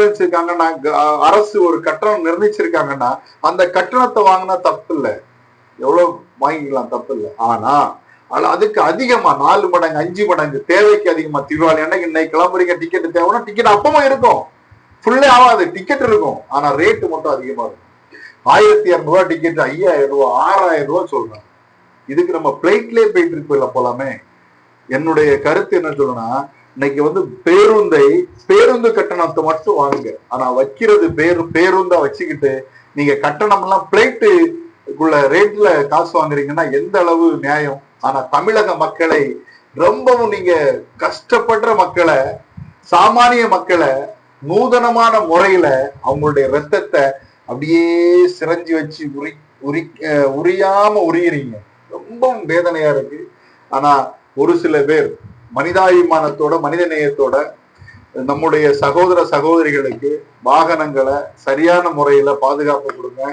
நிர்ணயிச்சிருக்காங்கன்னா, அரசு ஒரு கட்டணம் நிர்ணயிச்சிருக்காங்கன்னா அந்த கட்டணத்தை வாங்கினா தப்பு இல்லை, எவ்வளவு வாங்கிக்கலாம், தப்பு இல்லை. ஆனா அதுக்கு அதிகமா 4 மடங்கு 5 மடங்கு தேவைக்கு அதிகமா தீபாவளி அன்னைக்கு இன்னைக்கு கிளம்புறீங்க, டிக்கெட் தேவைன்னா டிக்கெட் அப்பவும் இருக்கும், ஃபுல்லே ஆகாது, டிக்கெட் இருக்கும், ஆனா ரேட்டு மட்டும் அதிகமா இருக்கும். 1200 டிக்கெட் 5000 ரூபாய் 6000 ரூபாய் சொல்றாங்க. இதுக்கு நம்ம பிளைட்லயே போயிட்டு இருக்க போலாமே. என்னுடைய கருத்து என்ன சொல்லுன்னா, இன்னைக்கு பேருந்து கட்டணத்தை மட்டும் வாங்குங்க, ஆனா வைக்கிறது பேருந்தா வச்சுக்கிட்டு நீங்க கட்டணம் எல்லாம் பிளைட்டுக்குள்ள ரேட்ல காசு வாங்குறீங்கன்னா எந்த அளவு நியாயம்? ஆனா தமிழக மக்களை ரொம்பவும் நீங்க கஷ்டப்படுற மக்களை, சாமானிய மக்களை நூதனமான முறையில அவங்களுடைய ரத்தத்தை அப்படியே சிரஞ்சி வச்சு உரியாம உரியுறீங்க. ரொம்பவும் வேதனையா இருக்கு. ஆனா ஒரு சில பேர் மனிதாபிமானத்தோட மனித நேயத்தோட நம்முடைய சகோதர சகோதரிகளுக்கு வாகனங்களை சரியான முறையில பாதுகாப்பு கொடுங்க.